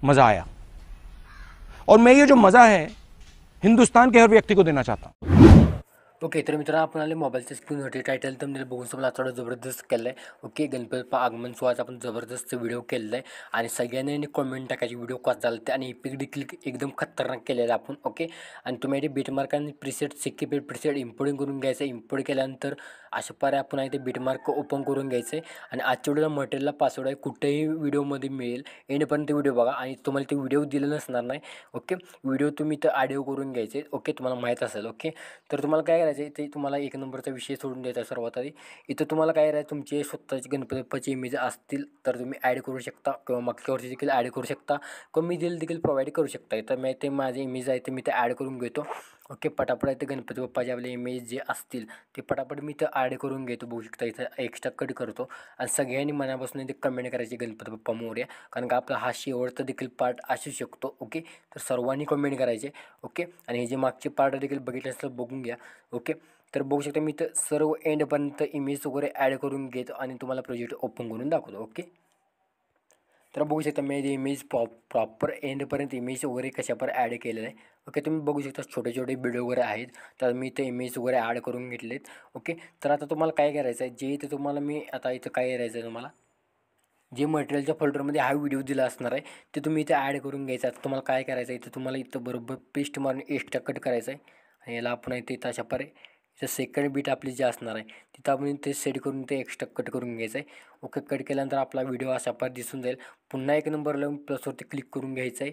मज़ा आया। और मैं ये जो मज़ा है हिंदुस्तान के हर व्यक्ति को देना चाहता हूँ। ओके, तर मित्रांनो आपण आले मोबाईलच्या स्क्रीनवरती टायटल thumbnail बघून समजा थोडं जबरदस्त केलं आहे. ओके, गणपती बाप्पा आगमन सोहळ्याचा आपण जबरदस्त व्हिडिओ केलेला आहे आणि सगळ्यांनी कॉमेंट टाकायची व्हिडिओ कसा चालते आणि इफेक्ट देखील एकदम खतरनाक केलेला आहे आपण. ओके, आणि तुम्ही ते बीटमार्क आणि प्रिसेट सिक्की प्रिसेट इम्पोर्टिंग करून घ्यायचं. इम्पोर्ट केल्यानंतर अशा प्रकारे आपण आहे ते बीटमार्क ओपन करून घ्यायचं आहे आणि आजच्या व्हिडिओला मटेरियलला पासवर्ड आहे कुठेही व्हिडिओमध्ये मिळेल. एंडपर्यंत व्हिडिओ बघा आणि तुम्हाला ते व्हिडिओ दिलं नसणार नाही. ओके, व्हिडिओ तुम्ही तर ऑडिओ करून घ्यायचे. ओके, तुम्हाला माहीत असेल. ओके, तर तुम्हाला काय करायचं आहे ते तुम्हाला एक नंबरचा विषय सोडून द्यायचा आहे सर्वात आधी. इथं तुम्हाला काय करायचं तुमचे स्वतःचे गणपती बाप्पाचे इमेज असतील तर तुम्ही ॲड करू शकता किंवा मागच्या वर्षी देखील ॲड करू शकता किंवा मी देखील प्रोव्हाइड करू शकता. तर मी ते माझे इमेज आहे ते मी ते ॲड करून घेतो. ओके, पटापट आहे ते गणपती बाप्पाचे आपले इमेज जे असतील ते पटापट मी ते ॲड करून घेतो. बघू शकता इथं एक्स्ट्रा कट करतो आणि सगळ्यांनी मनापासून ते कमेंट करायची गणपती बाप्पा मोरया, कारण का आपला हा शेवटचा देखील पार्ट असू शकतो. ओके, तर सर्वांनी कमेंट करायचे. ओके, आणि हे जे मागचे पार्ट देखील बघितले असतील बघून घ्या. ओके, तर बघू शकता मी तर सर्व एंडपर्यंत इमेज वगैरे ॲड करून घेतो आणि तुम्हाला प्रोजेक्ट ओपन करून दाखवतो. ओके, तर बघू शकता मी इमेज प्रॉपर एंडपर्यंत इमेज वगैरे कशापर ॲड केलेलं आहे. ओके, तुम्ही बघू शकता छोटे छोटे व्हिडिओ वगैरे आहेत तर मी ते इमेज वगैरे ॲड करून घेतलेत. ओके, तर आता तुम्हाला काय करायचं आहे जे इथं तुम्हाला मी आता इथं काय करायचं आहे तुम्हाला जे मटेरियलच्या फोल्डरमध्ये हा व्हिडिओ दिला असणार आहे ते तुम्ही इथे ॲड करून घ्यायचा. आता तुम्हाला काय करायचं आहे इथं तुम्हाला इथं बरोबर पेस्ट मारून एक्स्ट्रा कट करायचं आहे आणि याला आपण इथे इथं अशा प्रकारे इथं सेकंड बीट आपली जी असणार आहे तिथं आपण ते सेट करून ते एक्स्ट्रा कट करून घ्यायचं आहे. ओके, कट केल्यानंतर आपला व्हिडिओ अशा प्रकारे दिसून जाईल. पुन्हा एक नंबर लावून प्लसवरती क्लिक करून घ्यायचं आहे.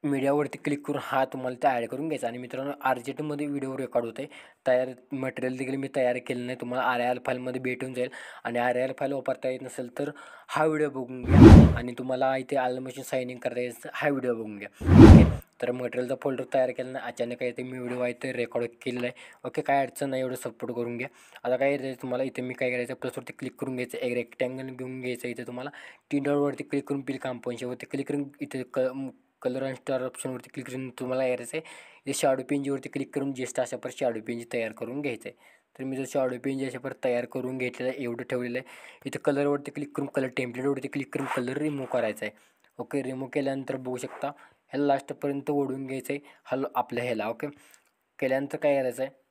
मीडियावरती क्लिक करून हा तुम्हाला ते ॲड करून घ्यायचा आणि मित्रांनो अर्जंटमध्ये व्हिडिओ रेकॉर्ड होते. तयार मटेरियल देखील मी तयार केलं नाही. तुम्हाला RIR फाईलमध्ये भेटून जाईल आणि RIR फाईल वापरता येत नसेल तर हा व्हिडिओ बघून घ्या आणि तुम्हाला इथे आलं मशीन साइन इन करता यायचं हा व्हिडिओ बघून घ्या. ओके, तर मटेरियलचा फोल्डर तयार केला नाही अचानक आहे ते मी व्हिडिओ आहे ते रेकॉर्ड केलेला आहे. ओके, काय अडचण नाही, एवढं सपोर्ट करून घ्या. आता काय करायचं तुम्हाला इथे मी काय करायचं प्लसवरती क्लिक करून घ्यायचं, एक रेक्टँगल घेऊन घ्यायचं. इथे तुम्हाला 3 डॉटवरती क्लिक करून पिल कंपोजिशनवरती क्लिक करून इथे कलर आणि स्टार ऑप्शनवरती क्लिक करून तुम्हाला यायचं आहे. इथे शॅडो पेंजवरती क्लिक करून जस्ट अशा पर शॅडो पेंज तयार करून घ्यायचं आहे. तर मी जो शॅडो पेंज अशा पर तयार करून घेतलेला आहे एवढं ठेवलेलं आहे. इथं कलरवरती क्लिक करून कलर टेम्पलेटवरती क्लिक करून कलर रिमूव्ह करायचा आहे. ओके, रिमूव्ह केल्यानंतर बघू शकता ह्याला लास्टपर्यंत ओढून घ्यायचं आहे आपल्या ह्याला. ओके, केल्यानंतर काय करायचं आहे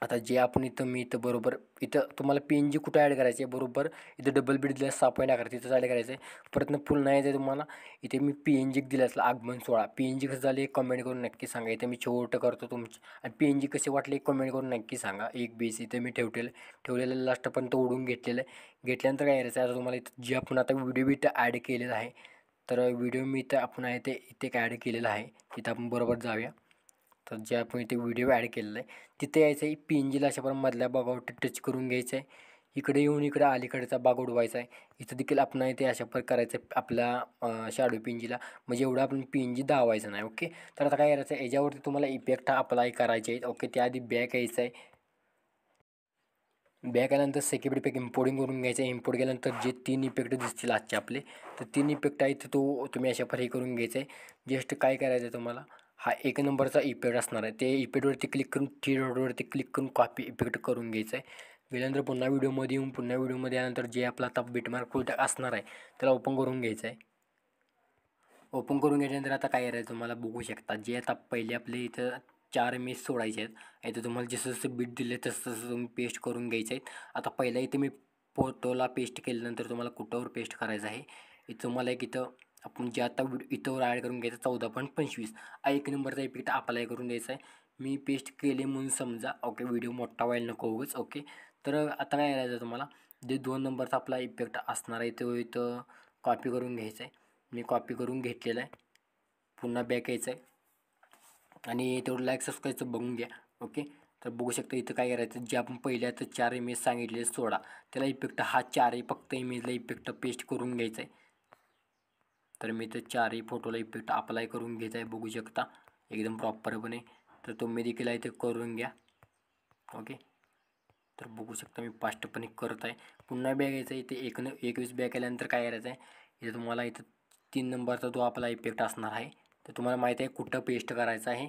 आता जे आपण इथं मी इथं बरोबर इथं तुम्हाला PNG कुठं ॲड करायचे आहे बरोबर इथं डबल बीट दिला 6 पॉईंट आकार तिथंच ॲड करायचं आहे. परत फुल नाही आहे तुम्हाला इथे मी PNG दिलं असलं आगमन सोहळा. PNG कसं झाले कमेंट करून नक्की सांगा. इथं मी छोटं करतो तुमची आणि PNG कसे वाटले कमेंट करून नक्की सांगा. एक बेस इथं मी ठेवलेलं लास्टपर्यंत ओढून घेतलेलं आहे. घेतल्यानंतर काय करायचं आहे आता तुम्हाला इथं जे आपण आता व्हिडिओ इथं ॲड केलेला आहे तर व्हिडिओ मी इथं आपण आहे ते इथे ॲड केलेलं आहे. इथं आपण बरोबर जाऊया. तर जे आपण इथे व्हिडिओ ॲड केलेला आहे तिथे यायचं आहे. PNGला अशा प्रकारे मधल्या भागावरती टच करून घ्यायचं आहे. इकडे येऊन इकडे अलीकडचा भाग उडवायचा आहे. इथं देखील आपण इथे अशा प्रकारे करायचं आहे आपल्या शॅडो PNGला म्हणजे एवढं आपण PNG दावायचं नाही. ओके, तर आता काय करायचं आहे याच्यावरती तुम्हाला इफेक्ट अप्लाय करायचे आहेत. ओके, त्याआधी बॅक यायचं आहे. बॅक आल्यानंतर सेकंड इफेक्ट इम्पोर्टिंग करून घ्यायचं आहे. इम्पोर्ट केल्यानंतर जे 3 इफेक्ट दिसतील आजचे आपले तर 3 इफेक्ट आहेत तो तुम्ही अशा प्रकारे हे करून घ्यायचं आहे. जस्ट काय करायचं आहे तुम्हाला हा एक नंबरचा इफेक्ट असणार आहे ते इफेक्टवरती क्लिक करून 3 डॉटवरती क्लिक करून कॉपी इफेक्ट करून घ्यायचं आहे. गेल्यानंतर पुन्हा व्हिडिओमध्ये येऊन पुन्हा व्हिडिओमध्ये आल्यानंतर जे आपला आता बीटमार्क फोल्डर असणार आहे त्याला ओपन करून घ्यायचं आहे. ओपन करून घेतल्यानंतर आता काय करायचं तुम्हाला बघू शकता जे आता पहिले आपले इथं 4 इमेज सोडायचे आहेत. इथं तुम्हाला जसं जसं बीट दिले तसं तसं तुम्ही पेस्ट करून घ्यायचे आहेत. आता पहिला इथे मी फोटोला पेस्ट केल्यानंतर तुम्हाला कुठंवर पेस्ट करायचं आहे इथं तुम्हाला एक इथं आपण जे आता इथंवर ॲड करून घ्यायचं 14.25 एक नंबरचा इफेक्ट अप्लाय करून द्यायचा आहे. मी पेस्ट केले म्हणून समजा. ओके, व्हिडिओ मोठा व्हायला नको उगाच. ओके, तर आता काय करायचं तुम्हाला जे 2 नंबरचा आपला इफेक्ट असणार आहे तो इथं कॉपी करून घ्यायचा आहे. मी कॉपी करून घेतलेला आहे. पुन्हा बॅक यायचं आहे आणि तेवढं लाईक सबस्क्राईबचं बघून घ्या. ओके, तर बघू शकता इथं काय करायचं जे आपण पहिल्या तर 4 इमेज सांगितले सोडा त्याला इफेक्ट हा 4ही फक्त इमेजला इफेक्ट पेस्ट करून घ्यायचा आहे. तर मी तर 4ही फोटोला इफेक्ट अप्लाय करून घ्यायचा आहे. बघू शकता एकदम प्रॉपरपणे. तर तुम्ही देखील इथे करून घ्या. ओके, तर बघू शकता मी फास्टपणे करत आहे. पुन्हा बॅक यायचं आहे. इथे 21 बॅक आल्यानंतर काय करायचं आहे इथे तुम्हाला इथं 3 नंबरचा जो आपला इफेक्ट असणार आहे तर तुम्हाला माहिती आहे कुठं पेस्ट करायचं आहे.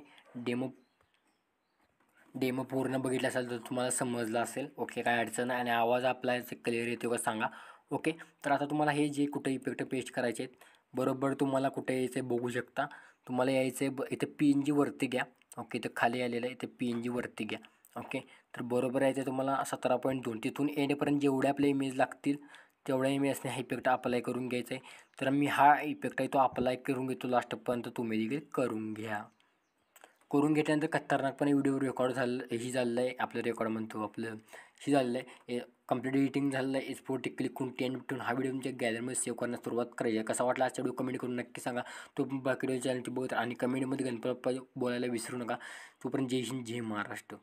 डेमो पूर्ण बघितलं असेल तर तुम्हाला समजलं असेल. ओके, काय अडचण आहे आणि आवाज आपला क्लिअर येतो का सांगा. ओके, तर आता तुम्हाला हे जे कुठं इफेक्ट पेस्ट करायचे आहेत बरोबर तुम्हाला कुठे यायचं आहे बघू शकता. तुम्हाला यायचं आहे इथे PNG वरती घ्या. ओके, इथं खाली आलेलं आहे, इथे PNG वरती घ्या. ओके, तर बरोबर यायचं आहे तुम्हाला 17.2. तिथून एंडपर्यंत जेवढे आपले इमेज लागतील तेवढ्या इमेजने हा इफेक्ट अप्लाय करून घ्यायचा आहे. तर मी हा इफेक्ट आहे तो अप्लाय करून घेतो लास्टपर्यंत, तुम्ही देखील करून घ्या. करून घेतल्यानंतर खतरनाकपणे व्हिडिओ रेकॉर्ड झालेलं आहे आपलं, रेकॉर्ड म्हणतो आपलं ही झालेलं आहे, कंप्लीट एडिटिंग झालेलं आहे. एक्सपोर्ट क्लिक करून 10 भेटून हा व्हिडिओ तुमच्या गॅलरीमध्ये सेव्ह करण्यास सुरुवात करायची आहे. कसा वाटला आजचा व्हिडिओ कमेंट करून नक्की सांगा. तो बाकी चॅनलची बघत आणि कमेंटमध्ये गणपती बाप्पा बोलायला विसरू नका. तोपर्यंत जय हिंद, जय महाराष्ट्र.